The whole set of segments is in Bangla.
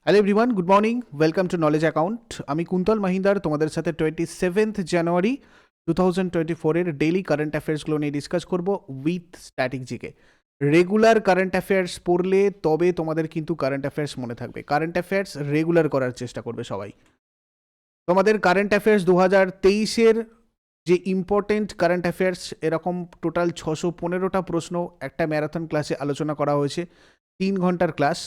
Hello everyone, good morning, welcome to knowledge account. আমি কুন্তল মাহিন্দার তোমাদের সাথে 27th জানুয়ারি 2024-এর ডেইলি কারেন্ট অ্যাফেয়ার্সগুলো নিয়ে ডিসকাস করব with static GK. Regular current affairs পড়লে তবে তোমাদের কিন্তু কারেন্ট অ্যাফেয়ার্স মনে থাকবে। কারেন্ট অ্যাফেয়ার্স রেগুলার করার চেষ্টা করবে সবাই। তোমাদের কারেন্ট অ্যাফেয়ার্স 2023-এর যে ইম্পর্টেন্ট কারেন্ট অ্যাফেয়ার্স, এরকম টোটাল 615টা প্রশ্ন একটা ম্যারাথন ক্লাসে আলোচনা করা হয়েছে, 3 ঘন্টার ক্লাস,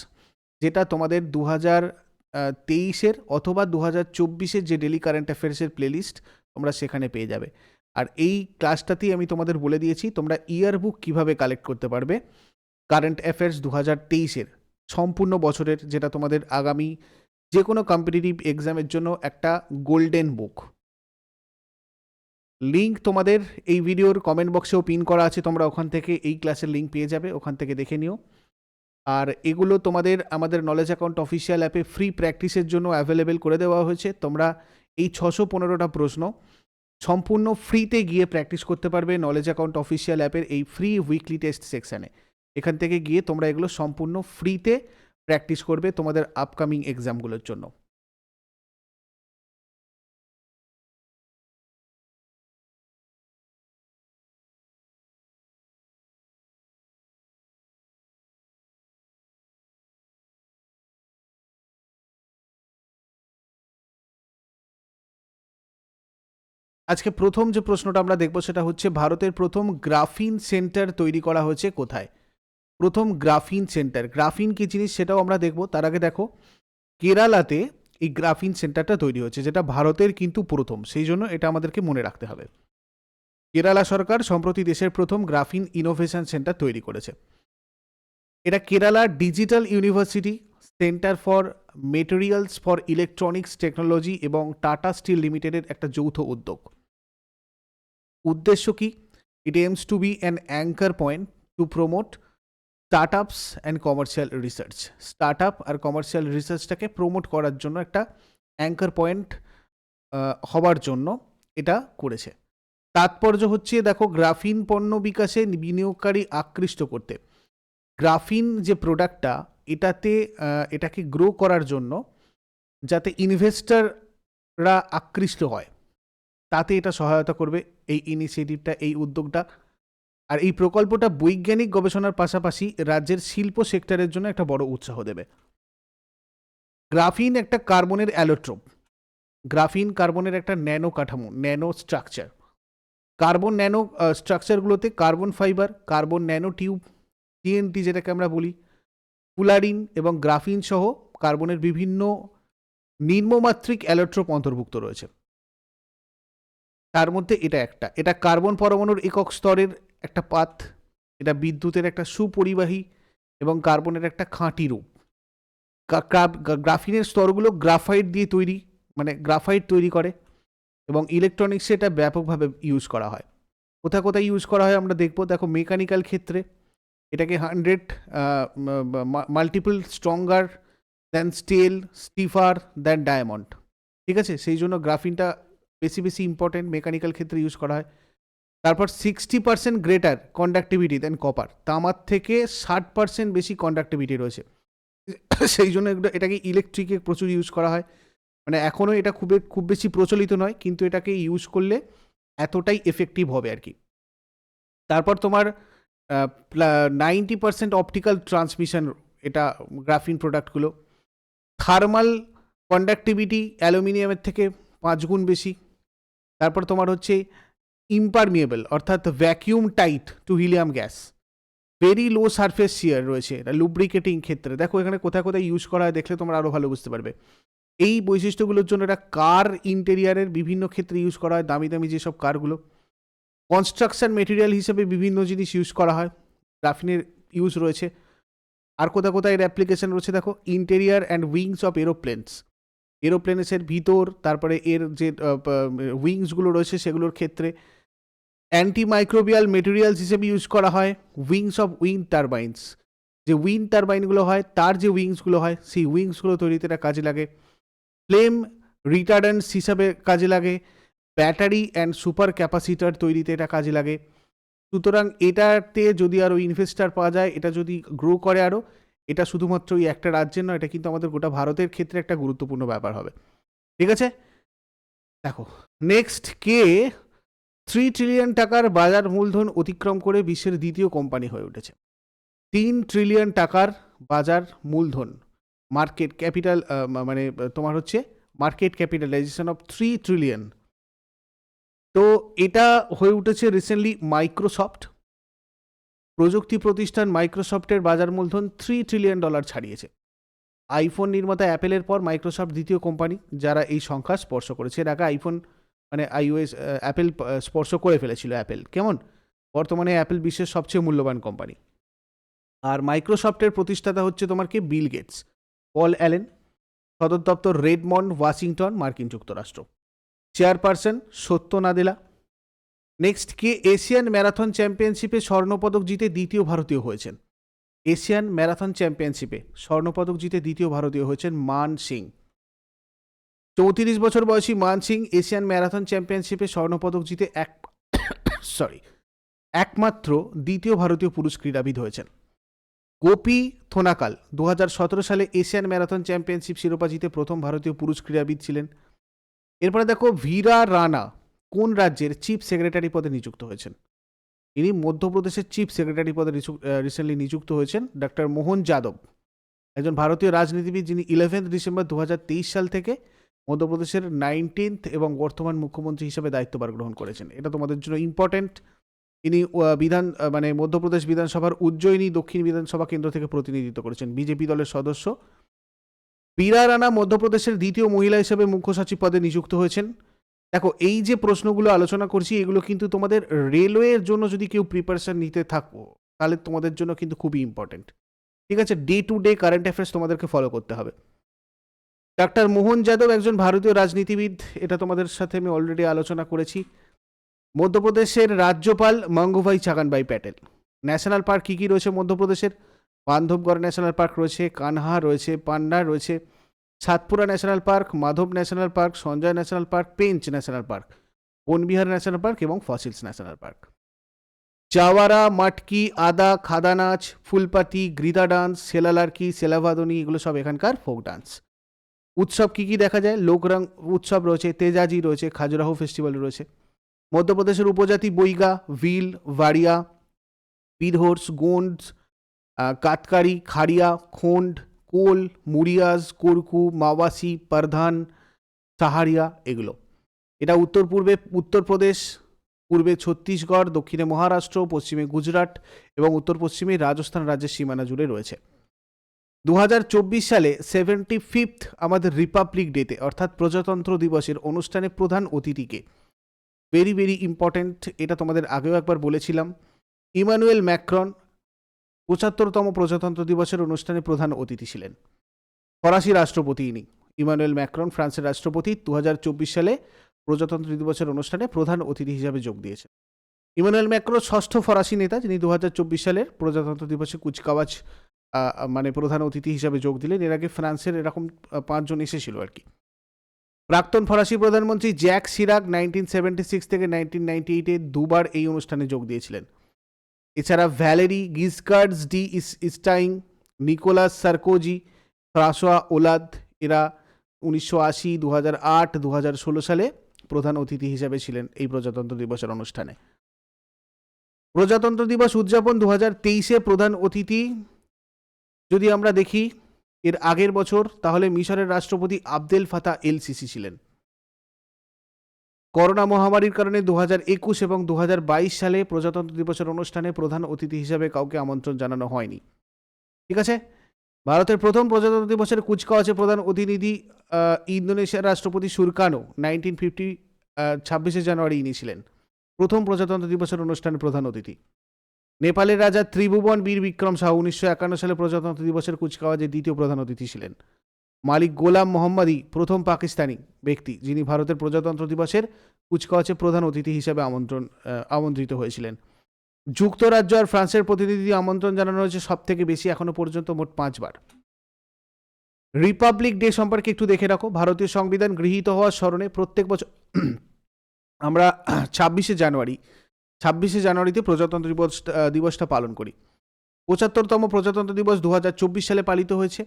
যেটা তোমাদের 2023-এর অথবা 2024-এর যে ডেলি কারেন্ট অ্যাফেয়ার্সের প্লেলিস্ট তোমরা সেখানে পেয়ে যাবে। আর এই ক্লাসটাতেই আমি তোমাদের বলে দিয়েছি তোমরা ইয়ার বুক কীভাবে কালেক্ট করতে পারবে কারেন্ট অ্যাফেয়ার্স 2023-এর সম্পূর্ণ বছরের, যেটা তোমাদের আগামী যে কোনো কম্পিটিটিভ এক্সামের জন্য একটা গোল্ডেন বুক। লিঙ্ক তোমাদের এই ভিডিওর কমেন্ট বক্সেও পিন করা আছে, তোমরা ওখান থেকে এই ক্লাসের লিঙ্ক পেয়ে যাবে, ওখান থেকে দেখে নিও। আর এগুলো তোমাদের আমাদের নলেজ অ্যাকাউন্ট অফিসিয়াল অ্যাপে ফ্রি প্র্যাকটিসের জন্য অ্যাভেলেবেল করে দেওয়া হয়েছে। তোমরা এই 615টা প্রশ্ন সম্পূর্ণ ফ্রিতে গিয়ে প্র্যাকটিস করতে পারবে নলেজ অ্যাকাউন্ট অফিসিয়াল অ্যাপের এই ফ্রি উইকলি টেস্ট সেকশানে। এখান থেকে গিয়ে তোমরা এগুলো সম্পূর্ণ ফ্রিতে প্র্যাকটিস করবে তোমাদের আপকামিং এক্সামগুলোর জন্য। আজকে প্রথম যে প্রশ্নটা আমরা দেখব সেটা হচ্ছে ভারতের প্রথম গ্রাফিন সেন্টার তৈরি করা হয়েছে কোথায়? প্রথম গ্রাফিন সেন্টার, গ্রাফিন কি জিনিস সেটাও আমরা দেখব। তার আগে দেখো, কেরালাতে এই গ্রাফিন সেন্টারটা তৈরি হচ্ছে, যেটা ভারতের কিন্তু প্রথম, সেই জন্য এটা আমাদেরকে মনে রাখতে হবে। কেরালা সরকার সম্প্রতি দেশের প্রথম গ্রাফিন ইনোভেশন সেন্টার তৈরি করেছে। এটা Kerala digital university, centre for materials for electronics technology এবং টাটা স্টিল লিমিটেডের একটা যৌথ উদ্যোগ। উদ্দেশ্য কি? It aims to be an anchor point to promote startups and commercial research. Startup আর কমার্শিয়াল রিসার্চটাকে প্রমোট করার জন্য একটা অ্যাঙ্কার পয়েন্ট হবার জন্য এটা করেছে। তাৎপর্য হচ্ছে, দেখো, গ্রাফিন পণ্য বিকাশে বিনিয়োগকারী আকৃষ্ট করতে। গ্রাফিন যে প্রোডাক্টটা, এটাকে গ্রো করার জন্য যাতে ইনভেস্টররা আকৃষ্ট হয়, তাতে এটা সহায়তা করবে এই ইনিশিয়েটিভটা, এই উদ্যোগটা। আর এই প্রকল্পটা বৈজ্ঞানিক গবেষণার পাশাপাশি রাজ্যের শিল্প সেক্টরের জন্য একটা বড় উৎসাহ দেবে। গ্রাফিন একটা কার্বনের অ্যালোট্রোপ। গ্রাফিন কার্বনের একটা ন্যানো কাঠামো, ন্যানো স্ট্রাকচার। কার্বন ন্যানো স্ট্রাকচারগুলোতে carbon fibre, carbon nano tube, TNT যেটাকে আমরা বলি, ফুলারিন এবং গ্রাফিন সহ কার্বনের বিভিন্ন নিম্নমাত্রিক অ্যালোট্রোপ অন্তর্ভুক্ত রয়েছে। তার মধ্যে এটা কার্বন পরমাণুর একক স্তরের একটা পাত, এটা বিদ্যুতের একটা সুপরিবাহী এবং কার্বনের একটা খাঁটি রূপ। গ্রাফিনের স্তরগুলো গ্রাফাইট দিয়ে তৈরি, মানে গ্রাফাইট তৈরি করে, এবং ইলেকট্রনিক্সে এটা ব্যাপকভাবে ইউজ করা হয়। কোথায় কোথায় ইউজ করা হয় আমরা দেখব। দেখো, মেকানিক্যাল ক্ষেত্রে এটাকে 100 multiple stronger than steel, stiffer than diamond, ঠিক আছে? সেই জন্য গ্রাফিনটা বেশি ইম্পর্টেন্ট, মেকানিক্যাল ক্ষেত্রে ইউজ করা হয়। তারপর 60% গ্রেটার কন্ডাক্টিভিটি দেন কপার, তামার থেকে 60% বেশি কন্ডাক্টিভিটি রয়েছে, সেই জন্য এটাকে ইলেকট্রিকে প্রচুর ইউজ করা হয়। মানে এখনও এটা খুব বেশি প্রচলিত নয়, কিন্তু এটাকে ইউজ করলে এতটাই এফেক্টিভ হবে আর কি। তারপর তোমার 90% অপটিক্যাল ট্রান্সমিশন, এটা গ্রাফিন প্রোডাক্টগুলো। থার্মাল কন্ডাক্টিভিটি অ্যালুমিনিয়ামের থেকে 5 গুণ বেশি। তারপর তোমার হচ্ছে ইম্পারমিয়েবল, অর্থাৎ vacuum tight to helium gas. Very low surface shear রয়েছে, এটা লুব্রিকেটিং ক্ষেত্রে। দেখো এখানে কোথায় কোথায় ইউজ করা হয়, দেখলে তোমরা আরও ভালো বুঝতে পারবে। এই বৈশিষ্ট্যগুলোর জন্য এটা কার ইন্টেরিয়ারের বিভিন্ন ক্ষেত্রে ইউজ করা হয়, দামি দামি যেসব কারগুলো। কনস্ট্রাকশন মেটেরিয়াল হিসেবে বিভিন্ন জিনিস ইউজ করা হয়, গ্রাফিনের ইউজ রয়েছে। আর কোথায় কোথায় এর অ্যাপ্লিকেশন রয়েছে দেখো, interior and wings of aeroplanes, এরোপ্লেনের ভিতর, তারপরে এর যে উইংসগুলো রয়েছে সেগুলোর ক্ষেত্রে। অ্যান্টিমাইক্রোবিয়াল মেটেরিয়ালস হিসেবে ইউজ করা হয়। উইংস অফ উইন্ড টারবাইন্স, যে উইন্ড টারবাইনগুলো হয় তার যে উইংসগুলো হয়, সেই উইংসগুলো তৈরিতে এটা কাজে লাগে। ফ্লেম রিটার্ডেন্টস হিসাবে কাজে লাগে। ব্যাটারি অ্যান্ড সুপার ক্যাপাসিটার তৈরিতে এটা কাজে লাগে। সুতরাং এটাতে যদি আরও ইনভেস্টার পাওয়া যায়, এটা যদি গ্রো করে আরও, এটা শুধুমাত্র ওই একটা রাজ্যের নয়, এটা কিন্তু আমাদের গোটা ভারতের ক্ষেত্রে একটা গুরুত্বপূর্ণ ব্যাপার হবে। ঠিক আছে, দেখো নেক্সট কে 3 ট্রিলিয়ন টাকার বাজার মূলধন অতিক্রম করে বিশ্বের দ্বিতীয় কোম্পানি হয়ে উঠেছে। 3 ট্রিলিয়ন টাকার বাজার মূলধন, মার্কেট ক্যাপিটাল, মানে তোমার হচ্ছে মার্কেট ক্যাপিটালাইজেশন অফ 3 ট্রিলিয়ন। তো এটা হয়ে উঠেছে রিসেন্টলি মাইক্রোসফট। প্রযুক্তি প্রতিষ্ঠান মাইক্রোসফটের বাজার মূলধন $3 ট্রিলিয়ন ছাড়িয়েছে। আইফোন নির্মাতা অ্যাপেলের পর মাইক্রোসফট দ্বিতীয় কোম্পানি যারা এই সংখ্যা স্পর্শ করেছে। এর আগে আইফোন মানে iOS অ্যাপেল স্পর্শ করে ফেলেছিল অ্যাপেল, কেমন? বর্তমানে অ্যাপেল বিশ্বের সবচেয়ে মূল্যবান কোম্পানি। আর মাইক্রোসফটের প্রতিষ্ঠাতা হচ্ছে তোমার কি বিল গেটস, পল অ্যালেন, সদর দপ্তর রেডমন্ড, ওয়াশিংটন, মার্কিন যুক্তরাষ্ট্র। চেয়ারপারসন সত্য নাদেলা। নেক্সট কে এশিয়ান ম্যারাথন চ্যাম্পিয়নশিপে স্বর্ণপদক জিতে দ্বিতীয় ভারতীয় হয়েছেন। এশিয়ান ম্যারাথন চ্যাম্পিয়নশিপে স্বর্ণপদক জিতে দ্বিতীয় ভারতীয় হয়েছেন মান সিং। 34 বছর বয়সী মান সিং এশিয়ান ম্যারাথন চ্যাম্পিয়নশিপে স্বর্ণপদক জিতে একমাত্র দ্বিতীয় ভারতীয় পুরুষ ক্রীড়াবিদ হয়েছেন। গোপী থোনাকাল 2017 সালে এশিয়ান ম্যারাথন চ্যাম্পিয়নশিপ শিরোপা জিতে প্রথম ভারতীয় পুরুষ ক্রীড়াবিদ ছিলেন। এরপরে দেখো ভীরা রানা কোন রাজ্যের চিফ সেক্রেটারি পদে নিযুক্ত হয়েছেন? ইনি মধ্যপ্রদেশের চিফ সেক্রেটারি পদে রিসেন্টলি নিযুক্ত হয়েছেন ডক্টর মোহন যাদব, একজন ভারতীয় রাজনীতিবিদ যিনি 11 ডিসেম্বর 2023 সাল থেকে মধ্যপ্রদেশের 19th এবং বর্তমান মুখ্যমন্ত্রী হিসেবে দায়িত্বভার গ্রহণ করেছেন। এটা তোমাদের জন্য ইম্পর্টেন্ট। ইনি মানে মধ্যপ্রদেশ বিধানসভার উজ্জয়িনী দক্ষিণ বিধানসভা কেন্দ্র থেকে প্রতিনিধিত্ব করেছেন, বিজেপি দলের সদস্য। বীরা রানা মধ্যপ্রদেশের দ্বিতীয় মহিলা হিসেবে মুখ্য সচিব পদে নিযুক্ত হয়েছেন। দেখো এই যে প্রশ্নগুলো আলোচনা করছি এগুলো কিন্তু তোমাদের রেলওয়ের জন্য যদি কেউ প্রিপারেশন নিতে থাকো তাহলে তোমাদের জন্য কিন্তু খুবই ইম্পর্টেন্ট। ঠিক আছে, day to day current affairs তোমাদেরকে ফলো করতে হবে। ডাক্তার মোহন যাদব একজন ভারতীয় রাজনীতিবিদ, এটা তোমাদের সাথে আমি অলরেডি আলোচনা করেছি। মধ্যপ্রদেশের রাজ্যপাল মঙ্গুভাই চাগানভাই প্যাটেল। ন্যাশনাল পার্ক কী কী রয়েছে মধ্যপ্রদেশের? বান্ধবগড় ন্যাশনাল পার্ক রয়েছে, কানহা রয়েছে, পান্না রয়েছে, Satpura national park, Madhav national park, Sanjay national park, Pench national park, Van Vihar national park এবং ফসিলস ন্যাশনাল পার্ক। চাওয়ারা, মাটকি, আদা, খাদা নাচ, ফুলপাতি, গ্রিদা ডান্স, সেলালার্কি, সেলাভাদনি এগুলো সব এখানকার ফোক ডান্স। উৎসব কী কী দেখা যায়? লোকরং উৎসব রয়েছে, তেজাজি রয়েছে, খাজুরাহো ফেস্টিভ্যাল রয়েছে। মধ্যপ্রদেশের উপজাতি বৈগা, ভিল, ভাড়িয়া, বিরহোর্স, গোন্ড, কাতকারি, খাড়িয়া, খোন্ড, কোল, মুরিয়াজ, কোরকু, মাওয়াসি, পারধান, সাহারিয়া এগুলো। এটা উত্তরপ্রদেশ, পূর্বে ছত্তিশগড়, দক্ষিণে মহারাষ্ট্র, পশ্চিমে গুজরাট এবং উত্তর পশ্চিমে রাজস্থান রাজ্যের সীমানা জুড়ে রয়েছে। 2024 সালে 75th আমাদের রিপাবলিক ডেতে অর্থাৎ প্রজাতন্ত্র দিবসের অনুষ্ঠানে প্রধান অতিথিকে, ভেরি ভেরি ইম্পর্ট্যান্ট, এটা তোমাদের আগেও একবার বলেছিলাম, ইমানুয়েল ম্যাক্রন 75তম প্রজাতন্ত্র দিবসের অনুষ্ঠানে প্রধান অতিথি ছিলেন। ফরাসি রাষ্ট্রপতি ইনি, ইমানুয়েল ম্যাক্রন ফ্রান্সের রাষ্ট্রপতি 2024 সালে প্রজাতন্ত্র দিবসের অনুষ্ঠানে প্রধান অতিথি হিসাবে যোগ দিয়েছেন। ইমানুয়েল ম্যাক্রন ষষ্ঠ ফরাসি নেতা যিনি 2024 সালের প্রজাতন্ত্র দিবসে কুচকাওয়াজ মানে প্রধান অতিথি হিসাবে যোগ দিলেন। এর আগে ফ্রান্সের এরকম 5 জন এসেছিল আর কি। প্রাক্তন ফরাসি প্রধানমন্ত্রী জ্যাক সিরাক 1976 থেকে 1998 দুবার এই অনুষ্ঠানে যোগ দিয়েছিলেন। এছাড়া Valery Giscards de Estaing, Nicolas Sarkozy, Francois Hollande এরা 1980, 2008, 2016 সালে প্রধান অতিথি হিসেবে ছিলেন এই প্রজাতন্ত্র দিবসের অনুষ্ঠানে। প্রজাতন্ত্র দিবস উদযাপন 2023-এ প্রধান অতিথি যদি আমরা দেখি এর আগের বছর তাহলে মিশরের রাষ্ট্রপতি আবদেল ফাতাহ এল সিসি ছিলেন। করোনা মহামারীর কারণে 2021 এবং 2022 সালে প্রজাতন্ত্র দিবসের অনুষ্ঠানে প্রধান অতিথি হিসাবে কাউকে আমন্ত্রণ জানানো হয়নি। ঠিক আছে, ভারতের প্রথম প্রজাতন্ত্র দিবসের কুচকাওয়াজে প্রধান অতিথি ইন্দোনেশিয়ার রাষ্ট্রপতি সুরকানো 26 জানুয়ারি ইনি ছিলেন প্রথম প্রজাতন্ত্র দিবসের অনুষ্ঠানে প্রধান অতিথি। নেপালের রাজা ত্রিভুবন বীর বিক্রম শাহ 1951 সালে প্রজাতন্ত্র দিবসের কুচকাওয়াজে দ্বিতীয় প্রধান অতিথি ছিলেন। মালিক গোলাম মোহাম্মদী প্রথম পাকিস্তানি ব্যক্তি যিনি ভারতের প্রজাতন্ত্র দিবসের কুচকাওয়াজে প্রধান অতিথি হিসেবে আমন্ত্রিত হয়েছিলেন। যুক্তরাজ্য আর ফ্রান্সের প্রতিনিধি আমন্ত্রণ জানানো হয়েছে সব থেকে বেশি, এখনো পর্যন্ত মোট 5 বার। রিপাবলিক ডে সম্পর্কে একটু দেখে রাখো। ভারতীয় সংবিধান গৃহীত হওয়ার স্মরণে প্রত্যেক বছর আমরা 26শে জানুয়ারিতে প্রজাতন্ত্র দিবসটা পালন করি। 75তম প্রজাতন্ত্র দিবস 2024 সালে পালিত হয়েছে।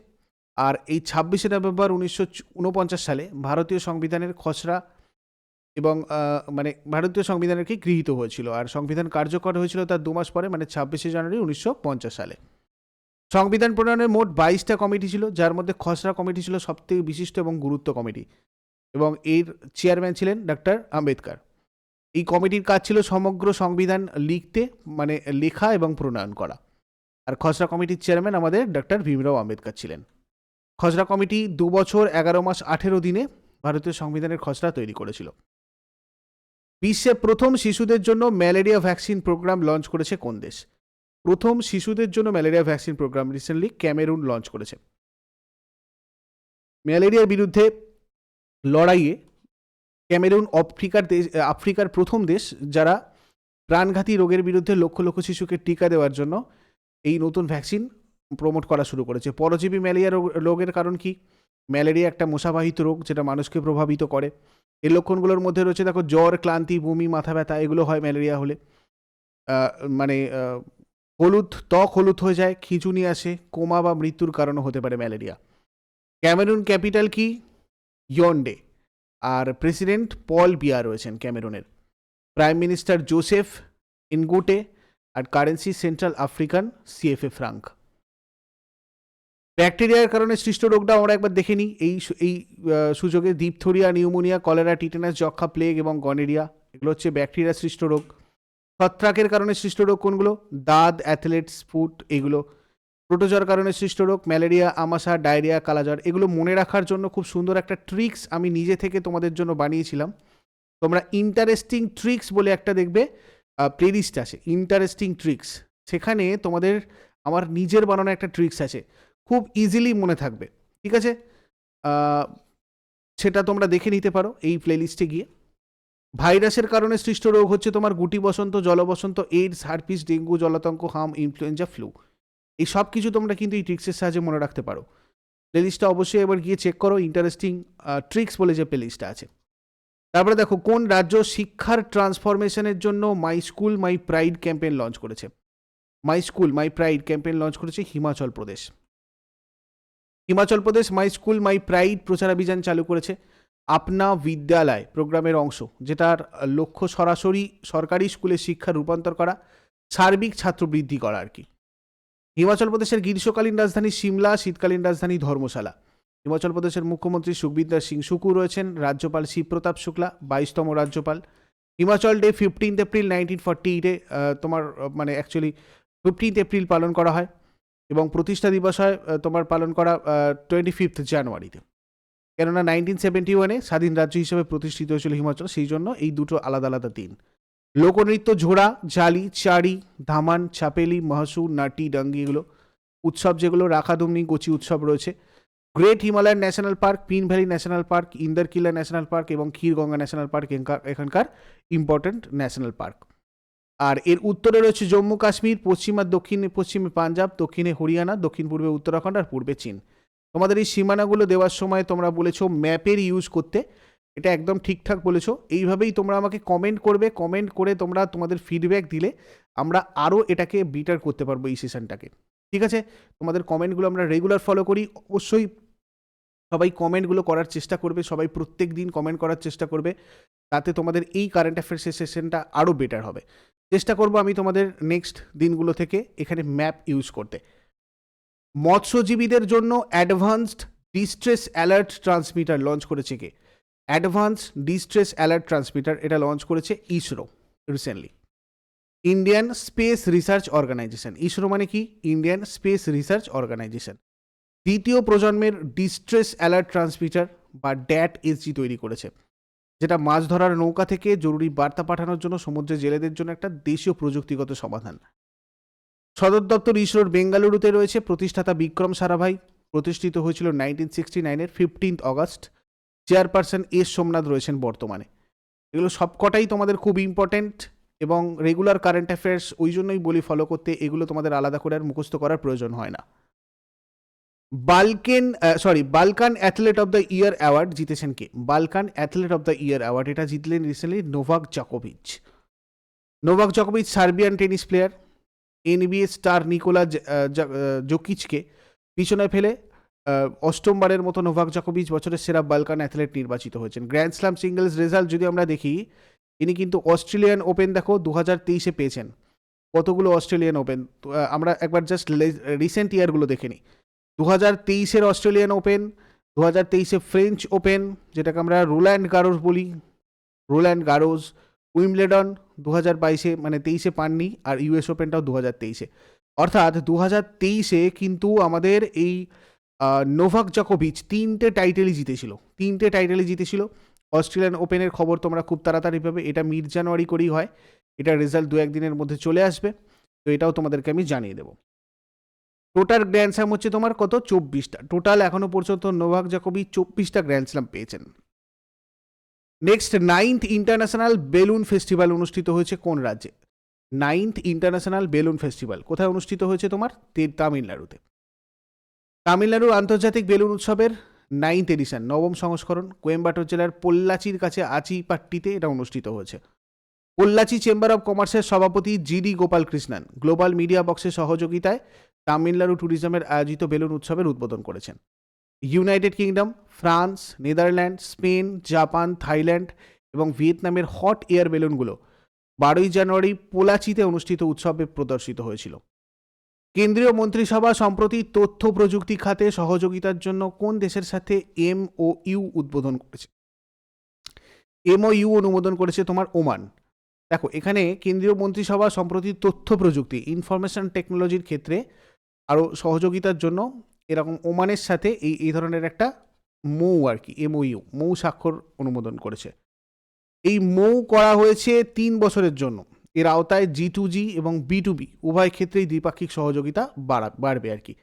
আর এই 26শে নভেম্বর 1949 সালে ভারতীয় সংবিধানের খসড়া এবং মানে ভারতীয় সংবিধানের কি গৃহীত হয়েছিল, আর সংবিধান কার্যকর হয়েছিল তার 2 মাস পরে, মানে 26শে জানুয়ারি 1950 সালে। সংবিধান প্রণয়নের মোট 22টা কমিটি ছিল, যার মধ্যে খসড়া কমিটি ছিল সবথেকে বিশিষ্ট এবং গুরুত্ব কমিটি, এবং এর চেয়ারম্যান ছিলেন ডক্টর আম্বেদকর। এই কমিটির কাজ ছিল সমগ্র সংবিধান লিখতে, মানে লেখা এবং প্রণয়ন করা। আর খসড়া কমিটির চেয়ারম্যান আমাদের ডক্টর ভীমরাও আম্বেদকর ছিলেন। খসড়া কমিটি 2 বছর 11 মাস 18 দিনে ভারতীয় সংবিধানের খসড়া তৈরি করেছিল। বিশ্বে প্রথম শিশুদের জন্য ম্যালেরিয়া ভ্যাকসিন প্রোগ্রাম লঞ্চ করেছে কোন দেশ? প্রথম শিশুদের জন্য malaria vaccine programme recently Cameroon launch করেছে। ম্যালেরিয়ার বিরুদ্ধে লড়াইয়ে ক্যামেরুন আফ্রিকার প্রথম দেশ যারা প্রাণঘাতী রোগের বিরুদ্ধে লক্ষ লক্ষ শিশুকে টিকা দেওয়ার জন্য এই নতুন ভ্যাকসিন প্রমোট করা শুরু করেছে। পরজীবী ম্যালেরিয়া রোগের কারণ কি? ম্যালেরিয়া একটা মশাবাহিত রোগ যেটা মানুষকে প্রভাবিত করে। এর লক্ষণগুলোর মধ্যে রয়েছে, দেখো, জ্বর, ক্লান্তি, বমি, মাথা ব্যথা, এগুলো হয় ম্যালেরিয়া হলে। মানে ত্বক হলুদ হয়ে যায়, খিঁচুনি আসে, কোমা বা মৃত্যুর কারণও হতে পারে ম্যালেরিয়া। ক্যামেরুন ক্যাপিটাল কি? ইয়ন্ডে। আর প্রেসিডেন্ট পল বিয়া রয়েছেন ক্যামেরুনের। Prime minister Joseph Ngute. আর currency Central African CFA franc. ব্যাকটেরিয়ার কারণে সৃষ্ট রোগটা আমরা একবার দেখে নিই এই সুযোগে। ডিপথোরিয়া, নিউমোনিয়া, কলেরা, টিটেনাস, যক্ষা, প্লেগ এবং গনেরিয়া, এগুলো হচ্ছে ব্যাকটেরিয়া সৃষ্ট রোগ। ছত্রাকের কারণে সৃষ্ট রোগ কোনগুলো? দাঁত, অ্যাথলেটস ফুট, এগুলো। প্রোটোজোয়ার কারণে সৃষ্ট রোগ ম্যালেরিয়া, আমাশা, ডায়রিয়া, কালাজ্বর। এগুলো মনে রাখার জন্য খুব সুন্দর একটা ট্রিক্স আমি নিজে থেকে তোমাদের জন্য বানিয়েছিলাম। তোমরা ইন্টারেস্টিং ট্রিক্স বলে একটা দেখবে প্লেলিস্ট আছে, ইন্টারেস্টিং ট্রিক্স। সেখানে তোমাদের আমার নিজের বানানো একটা ট্রিক্স আছে, খুব ইজিলি মনে থাকবে। ঠিক আছে, সেটা তোমরা দেখে নিতে পারো এই প্লেলিস্টে গিয়ে। ভাইরাসের কারণে সৃষ্ট রোগ হচ্ছে তোমার গুটি বসন্ত, জলবসন্ত, এইডস, হার্পিস, ডেঙ্গু, জলাতঙ্ক, হাম, ইনফ্লুয়েঞ্জা, ফ্লু। এই সব কিছু তোমরা কিন্তু এই ট্রিক্সের সাহায্যে মনে রাখতে পারো। প্লেলিস্টটা অবশ্যই এবার গিয়ে চেক করো, ইন্টারেস্টিং ট্রিক্স বলে যে প্লেলিস্টটা আছে। তারপরে দেখো, কোন রাজ্য শিক্ষার ট্রান্সফরমেশনের জন্য my school my pride campaign launch করেছে? My school my pride campaign launch করেছে Himachal Pradesh. Himachal Pradesh my school my pride প্রচারাভিযান চালু করেছে। আপনা বিদ্যালয় প্রোগ্রামের অংশ, যেটার লক্ষ্য সরাসরি সরকারি স্কুলে শিক্ষা রূপান্তর করা, সার্বিক ছাত্রবৃদ্ধি করা আর কি। হিমাচল প্রদেশের গ্রীষ্মকালীন রাজধানী সিমলা, শীতকালীন রাজধানী ধর্মশালা। হিমাচল প্রদেশের মুখ্যমন্ত্রী সুখবিন্দর সিং সুকু রয়েছেন। রাজ্যপাল শিবপ্রতাপ শুক্লা 22তম রাজ্যপাল। হিমাচল ডে 15 এপ্রিল 1948-এ তোমার মানে অ্যাকচুয়ালি 15 এপ্রিল পালন করা হয়, এবং প্রতিষ্ঠা দিবস হয় তোমার পালন করা 25 জানুয়ারিতে। কেননা 1971-এ স্বাধীন রাজ্য হিসেবে প্রতিষ্ঠিত হয়েছিল হিমাচল, সেই জন্য এই দুটো আলাদা আলাদা দিন। লোকনৃত্য ঝোড়া, জালি, চারি, ধামান, ছাপেলি, মহসু, নাটি, ডাঙ্গি, এগুলো উৎসব যেগুলো রাখাদুমনি, গোচি উৎসব রয়েছে। Great Himalayan national park, Pin valley national park, Inderkilla national park এবং ক্ষীরগঙ্গা ন্যাশনাল পার্ক এখানকার ইম্পর্টেন্ট ন্যাশনাল পার্ক। আর এর উত্তরে রয়েছে জম্মু কাশ্মীর, পশ্চিমে পাঞ্জাব, দক্ষিণে হরিয়ানা, দক্ষিণ পূর্বে উত্তরাখণ্ড আর পূর্বে চীন। তোমাদের এই সীমানাগুলো দেওয়ার সময় তোমরা বলেছো ম্যাপের ইউজ করতে, এটা একদম ঠিকঠাক বলেছো। এইভাবেই তোমরা আমাকে কমেন্ট করবে, কমেন্ট করে তোমরা তোমাদের ফিডব্যাক দিলে আমরা আরও এটাকে বেটার করতে পারবো এই সেশনটাকে। ঠিক আছে, তোমাদের কমেন্টগুলো আমরা রেগুলার ফলো করি। অবশ্যই সবাই কমেন্টগুলো করার চেষ্টা করবে, সবাই প্রত্যেক দিন কমেন্ট করার চেষ্টা করবে, তাতে তোমাদের এই কারেন্ট অ্যাফেয়ার্সের সেশনটা আরও বেটার হবে। চেষ্টা করব আমি তোমাদের নেক্সট দিনগুলো থেকে এখানে ম্যাপ ইউজ করতে। মৎস্যজীবীদের জন্য advanced distress alert transmitter launch করেছে কে? অ্যাডভান্স ডিস্ট্রেস অ্যালার্ট ট্রান্সমিটার, এটা লঞ্চ করেছে ISRO recently. Indian space research organisation. ISRO মানে কি? ইন্ডিয়ান স্পেস রিসার্চ অর্গানাইজেশন দ্বিতীয় প্রজন্মের ডিস্ট্রেস অ্যালার্ট ট্রান্সমিটার বা DAT-SG তৈরি করেছে, যেটা মাছ ধরার নৌকা থেকে জরুরি বার্তা পাঠানোর জন্য সমুদ্রে জেলেদের জন্য একটা দেশীয় প্রযুক্তিগত সমাধান। সদর দপ্তর ইসরোর বেঙ্গালুরুতে রয়েছে। প্রতিষ্ঠাতা বিক্রম সারাভাই। প্রতিষ্ঠিত হয়েছিল 1969-এর 15 অগস্ট। চেয়ারপারসন এস সোমনাথ রয়েছেন বর্তমানে। এগুলো সবকটাই তোমাদের খুব ইম্পর্টেন্ট এবং রেগুলার কারেন্ট অ্যাফেয়ার্স, ওই জন্যই বলি ফলো করতে। এগুলো তোমাদের আলাদা করে আর মুখস্থ করার প্রয়োজন হয় না। Balkan athlete of the year award জিতেছেন কে? Balkan athlete of the year award এটা জিতলেন রিসেন্টলি নোভাক জকোভিচ। নোভাক জকোভিচ Serbian tennis player. NBA star Nikola জোকিচকে পিছনে ফেলে অষ্টমবারের মতো নোভাক জকোভিচ বছরের সেরা বালকান অ্যাথলেট নির্বাচিত হয়েছেন। গ্র্যান্ড স্ল্যাম সিঙ্গেলস রেজাল্ট যদি আমরা দেখি, ইনি কিন্তু অস্ট্রেলিয়ান ওপেন দেখো 2023-এ পেয়েছেন। কতগুলো অস্ট্রেলিয়ান ওপেন, আমরা একবার জাস্ট রিসেন্ট ইয়ারগুলো দেখে নিই। 2023-এর অস্ট্রেলিয়ান ওপেন, 2023-এ ফ্রেঞ্চ ওপেন যেটাকে আমরা রোল্যান্ড গারোস বলি, রোল্যান্ড গারোস, উইম্বলেডন 2022-এ মানে 23-এ পাননি, আর ইউএস ওপেনটাও 2023-এ। অর্থাৎ 2023-এ কিন্তু আমাদের এই নোভাক জকোভিচ 3টে টাইটেলই জিতেছিল। অস্ট্রেলিয়ান ওপেনের খবর তোমরা খুব তাড়াতাড়ি পাবে, এটা মিড জানুয়ারি করেই হয়, এটা রেজাল্ট 2-1 দিনের মধ্যে চলে আসবে, তো এটাও তোমাদেরকে আমি জানিয়ে দেবো। টোটাল গ্র্যান্ড স্ল্যাম হচ্ছে তোমার কত, 24টা টোটাল। এখনো পর্যন্ত নোভাক জকোভিচ 24টা গ্র্যান্ড স্ল্যাম পেয়েছেন। Next, 9th international balloon festival অনুষ্ঠিত হয়েছে কোন রাজ্যে? 9th ইন্টারন্যাশনাল বেলুন ফেস্টিভ্যাল কোথায় অনুষ্ঠিত হয়েছে? তোমার তামিলনাড়ুতে। তামিলনাড়ুর আন্তর্জাতিক বেলুন উৎসবের 9th এডিশন, 9ম সংস্করণ কোয়েম্বাটোর জেলার পোল্লাচির কাছে আচিপাট্টিতে এটা অনুষ্ঠিত হয়েছে। পোল্লাচি চেম্বার অব কমার্সের সভাপতি জিডি গোপালকৃষ্ণন গ্লোবাল মিডিয়া বক্সের সহযোগিতায় তামিলনাড়ু ট্যুরিজমের আয়োজিত বেলুন উৎসবের উদ্বোধন করেছেন। United kingdom, France, Netherland, Spain, Japan, Thailand এবং ভিয়েতনামের হট এয়ার বেলুনগুলো 12ই জানুয়ারি পোলাচিতে অনুষ্ঠিত উৎসবে প্রদর্শিত হয়েছিল। কেন্দ্রীয় মন্ত্রিসভা সম্প্রতি তথ্য প্রযুক্তি খাতে সহযোগিতার জন্য কোন দেশের সাথে এমওইউ অনুমোদন করেছে? তোমার ওমান। দেখো, এখানে কেন্দ্রীয় মন্ত্রিসভা সম্প্রতি তথ্য প্রযুক্তি ইনফরমেশন টেকনোলজির ক্ষেত্রে আরও সহযোগিতার জন্য এরকম ওমানের সাথে এই ধরনের একটা মৌ স্বাক্ষর অনুমোদন করেছে। এই মৌ করা হয়েছে 3 বছরের জন্য। এর আওতায় G2G এবং B2B উভয় ক্ষেত্রেই দ্বিপাক্ষিক সহযোগিতা বাড়বে আর কি।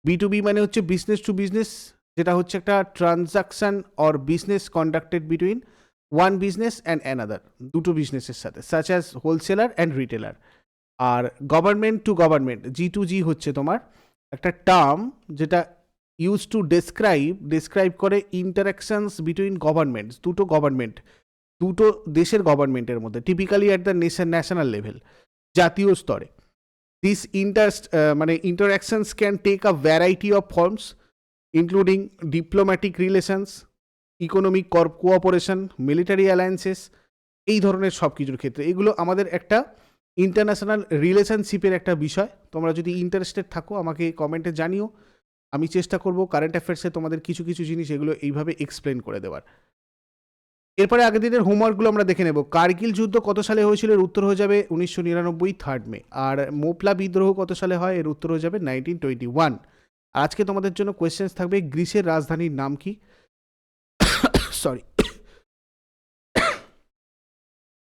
B2B মানে হচ্ছে বিজনেস টু বিজনেস, যেটা হচ্ছে একটা transaction or business conducted between one business and another, দুটো বিজনেসের সাথে, such as wholesaler and retailer. আর গভর্নমেন্ট টু গভর্নমেন্ট G2G হচ্ছে তোমার একটা টার্ম যেটা ইউজ টু ডেসক্রাইব করে ইন্টারাকশনস বিটুইন গভর্নমেন্টস, দুটো দেশের গভর্নমেন্টের মধ্যে, typically at the national level, জাতীয় স্তরে। This interactions can take a variety of forms including diplomatic relations, economic cooperation, military alliances, এই ধরনের সব কিছুর ক্ষেত্রে এগুলো আমাদের একটা ইন্টারন্যাশনাল রিলেশনশিপের একটা বিষয়। তোমরা যদি ইন্টারেস্টেড থাকো আমাকে কমেন্টে জানিও, আমি চেষ্টা করব কারেন্ট অ্যাফেয়ার্সে তোমাদের কিছু জিনিস এগুলো এইভাবে এক্সপ্লেন করে দেওয়ার। এরপরে আগের দিনের হোমওয়ার্কগুলো আমরা দেখে নেব। কার্গিল যুদ্ধ কত সালে হয়েছিল? এর উত্তর হয়ে যাবে 1999 3 মে। আর মোপলা বিদ্রোহ কত সালে হয়? এর উত্তর হয়ে যাবে 1921। আজকে তোমাদের জন্য কোয়েশ্চেন্স থাকবে, গ্রিসের রাজধানীর নাম কি? সরি,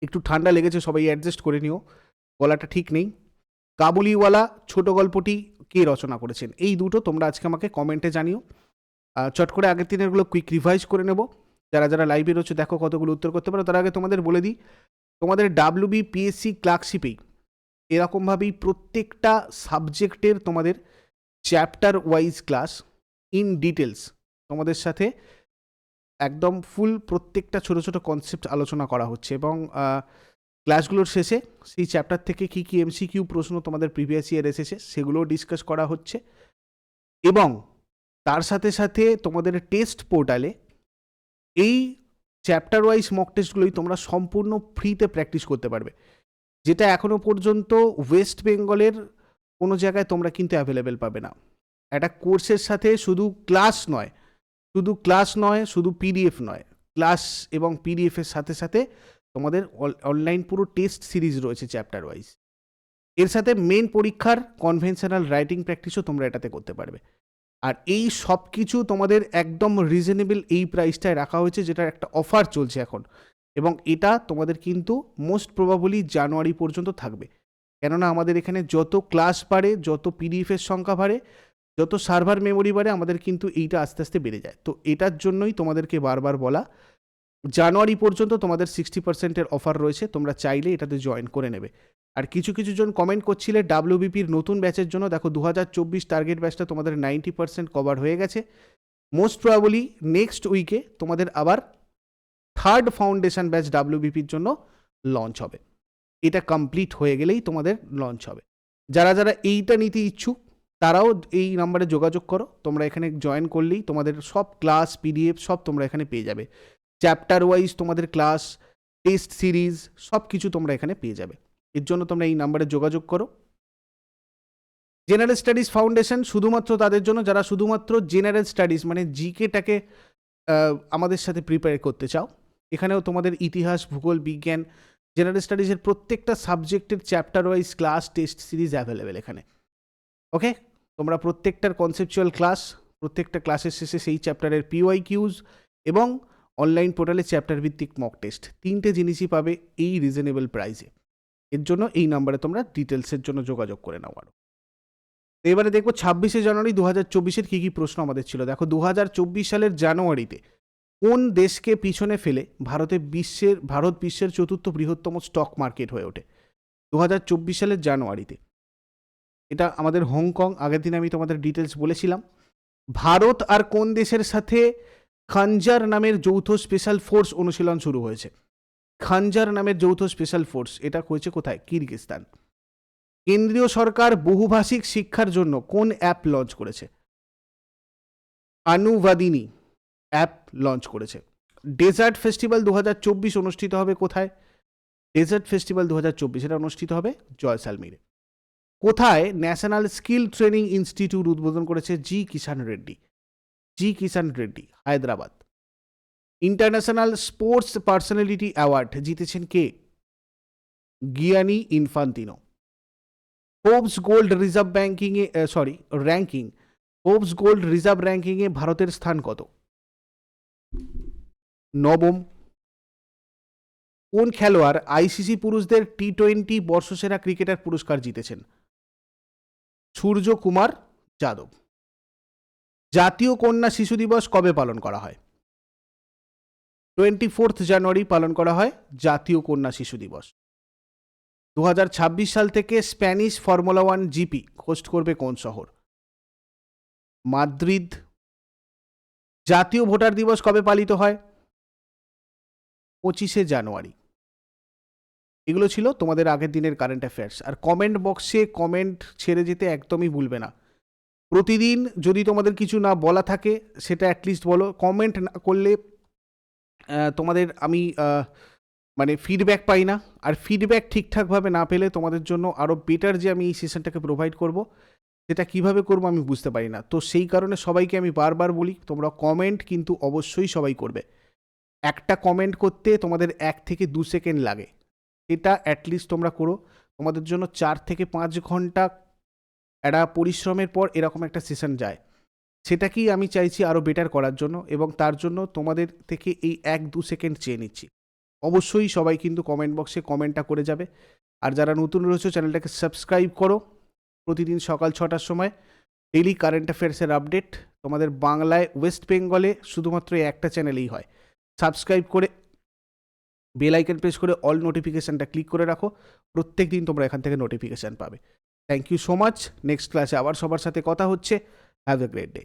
একটু ঠান্ডা লেগেছে, সবাই অ্যাডজাস্ট করে নিও, গলাটা ঠিক নেই। কাবুলিওয়ালা ছোট গল্পটি কে রচনা করেছেন? এই দুটো তোমরা আজকে আমাকে কমেন্টে জানিও। চট করে আগের দিনেরগুলো কুইক রিভাইজ করে নেব। যারা লাইভে রয়েছে দেখো কতগুলো উত্তর করতে পারো। তার আগে তোমাদের বলে দিই, তোমাদের WBPSC ক্লার্কশিপেই এরকমভাবেই প্রত্যেকটা সাবজেক্টের তোমাদের chapter wise class in details তোমাদের সাথে একদম ফুল প্রত্যেকটা ছোট কনসেপ্ট আলোচনা করা হচ্ছে, এবং ক্লাসগুলোর শেষে সেই চ্যাপ্টার থেকে কী MCQ প্রশ্ন তোমাদের প্রিভিয়াস ইয়ার এসেছে সেগুলোও ডিসকাস করা হচ্ছে। এবং তার সাথে তোমাদের টেস্ট পোর্টালে এই চ্যাপ্টার ওয়াইজ মক টেস্টগুলোই তোমরা সম্পূর্ণ ফ্রিতে প্র্যাকটিস করতে পারবে, যেটা এখনও পর্যন্ত ওয়েস্ট বেঙ্গলের কোনো জায়গায় তোমরা কিন্তু অ্যাভেলেবেল পাবে না। একটা কোর্সের সাথে শুধু ক্লাস নয়, শুধু PDF নয়, ক্লাস এবং PDFের সাথে তোমাদের অনলাইন পুরো টেস্ট সিরিজ রয়েছে চ্যাপ্টার ওয়াইজ। এর সাথে মেন পরীক্ষার কনভেনশনাল রাইটিং প্র্যাকটিসও তোমরা এটাতে করতে পারবে। আর এই সব কিছু তোমাদের একদম রিজনেবল এই প্রাইসটায় রাখা হয়েছে, যেটার একটা অফার চলছে এখন, এবং এটা তোমাদের কিন্তু মোস্ট প্রবাবলি জানুয়ারি পর্যন্ত থাকবে। কেননা আমাদের এখানে যত ক্লাস বাড়ে, যত PDFের সংখ্যা বাড়ে, যত সার্ভার মেমোরি বাড়ে, আমাদের কিন্তু এইটা আস্তে আস্তে বেড়ে যায়। তো এটার জন্যই তোমাদেরকে বারবার বলা, জানুয়ারি পর্যন্ত তোমাদের 60%-এর অফার রয়েছে, তোমরা চাইলে এটাতে জয়েন করে নেবে। আর কিছু জন কমেন্ট করছিলে WBPর নতুন ব্যাচের জন্য, দেখো 2024 টার্গেট ব্যাচটা তোমাদের 90% কভার হয়ে গেছে। মোস্ট প্রবাবলি নেক্সট উইকে তোমাদের আবার 3rd ফাউন্ডেশন ব্যাচ WBPর জন্য লঞ্চ হবে। এটা কমপ্লিট হয়ে গেলেই তোমাদের লঞ্চ হবে। যারা যারা এইটা নিতে ইচ্ছুক তারাও এই নাম্বারে যোগাযোগ করো। তোমরা এখানে জয়েন করলেই তোমাদের সব ক্লাস পিডিএফ সব তোমরা এখানে পেয়ে যাবে। চ্যাপ্টার ওয়াইজ তোমাদের ক্লাস, টেস্ট সিরিজ সব কিছু তোমরা এখানে পেয়ে যাবে। এর জন্য তোমরা এই নাম্বারে যোগাযোগ করো। জেনারেল স্টাডিজ ফাউন্ডেশন শুধুমাত্র তাদের জন্য যারা শুধুমাত্র জেনারেল স্টাডিজ মানে জিকেটাকে আমাদের সাথে প্রিপেয়ার করতে চাও। এখানেও তোমাদের ইতিহাস, ভূগোল, বিজ্ঞান, জেনারেল স্টাডিজের প্রত্যেকটা সাবজেক্টের chapter wise class, test series available এখানে। ওকে, তোমরা প্রত্যেকটার কনসেপচুয়াল ক্লাস, প্রত্যেকটা ক্লাসের শেষে সেই চ্যাপ্টারের PYQs এবং অনলাইন পোর্টালে চ্যাপ্টার ভিত্তিক মক টেস্ট, তিনটে জিনিসই পাবে এই রিজনেবল প্রাইসে। এর জন্য এই নাম্বারে তোমরা ডিটেলসের জন্য যোগাযোগ করে নাও। আরও এবারে দেখবো 26শে জানুয়ারি 2024-এর কী কী প্রশ্ন আমাদের ছিল। দেখো 2024 সালের জানুয়ারিতে কোন দেশকে পিছনে ফেলে ভারত বিশ্বের চতুর্থ বৃহত্তম স্টক মার্কেট হয়ে ওঠে 2024 সালের জানুয়ারিতে? এটা আমাদের হংকং। আগের দিন আমি তোমাদের ডিটেলস বলেছিলাম। ভারত আর কোন দেশের সাথে খানজার নামের যৌথ স্পেশাল ফোর্স অনুশীলন শুরু হয়েছে? খানজার নামের যৌথ স্পেশাল ফোর্স, এটা হয়েছে কোথায়? কিরগিজস্তান। কেন্দ্রীয় সরকার বহুভাষিক শিক্ষার জন্য কোন অ্যাপ লঞ্চ করেছে? অনুবাদিনী অ্যাপ লঞ্চ করেছে। ডেজার্ট ফেস্টিভ্যাল 2024 অনুষ্ঠিত হবে কোথায়? ডেজার্ট ফেস্টিভ্যাল 2024 এটা অনুষ্ঠিত হবে জয়সালমীরে। কোথায় ন্যাশনাল স্কিল ট্রেনিং ইনস্টিটিউট উদ্বোধন করেছে G Kishan Reddy? G Kishan Reddy, Hyderabad. International sports personality award জিতেছেন কে? Gianni Infantino. Forbes gold reserve ranking Forbes gold reserve র্যাঙ্কিংয়ে ভারতের স্থান কত? 9ম। কোন খেলোয়াড় ICC পুরুষদের T20 বর্ষসেরা ক্রিকেটার পুরস্কার জিতেছেন? সূর্য কুমার যাদব। জাতীয় কন্যা শিশু দিবস কবে পালন করা হয়? 24 জানুয়ারি পালন করা হয় জাতীয় কন্যা শিশু দিবস। 2026 সাল থেকে স্প্যানিশ ফর্মুলা 1 GP হোস্ট করবে কোন শহর? মাদ্রিদ। জাতীয় ভোটার দিবস কবে পালিত হয়? 25শে জানুয়ারি। এগুলো ছিল তোমাদের আগের দিনের কারেন্ট অ্যাফেয়ার্স। আর কমেন্ট বক্সে কমেন্ট ছেড়ে যেতে একদমই ভুলবে না। প্রতিদিন যদি তোমাদের কিছু না বলা থাকে সেটা অ্যাটলিস্ট বলো। কমেন্ট না করলে তোমাদের আমি মানে ফিডব্যাক পাই না, আর ফিডব্যাক ঠিকঠাকভাবে না পেলে তোমাদের জন্য আরও বেটার যে আমি এই সেশনটাকে প্রোভাইড করব সেটা কিভাবে করব আমি বুঝতে পারি না। তো সেই কারণে সবাইকে আমি বারবার বলি তোমরা কমেন্ট কিন্তু অবশ্যই সবাই করবে। একটা কমেন্ট করতে তোমাদের 1 থেকে 2 সেকেন্ড লাগে, এটা অ্যাটলিস্ট তোমরা করো। তোমাদের জন্য 4 থেকে 5 ঘন্টা একটা পরিশ্রমের পর এরকম একটা সেশন যায়, সেটাকেই আমি চাইছি আরও বেটার করার জন্য, এবং তার জন্য তোমাদের থেকে এই 1-2 সেকেন্ড চেয়ে নিচ্ছি। অবশ্যই সবাই কিন্তু কমেন্ট বক্সে কমেন্টটা করে যাবে। আর যারা নতুন রয়েছে চ্যানেলটাকে সাবস্ক্রাইব করো। প্রতিদিন সকাল 6টার সময় ডেইলি কারেন্ট অ্যাফেয়ার্সের আপডেট তোমাদের বাংলায় ওয়েস্ট বেঙ্গলে শুধুমাত্র এই একটা চ্যানেলেই হয়। সাবস্ক্রাইব করে বেল আইকন প্রেস করে অল নোটিফিকেশানটা ক্লিক করে রাখো। প্রত্যেক দিন তোমরা এখান থেকে নোটিফিকেশান পাবে। Thank you so much. Next ক্লাসে আবার সবার সাথে কথা হচ্ছে। Have a great day.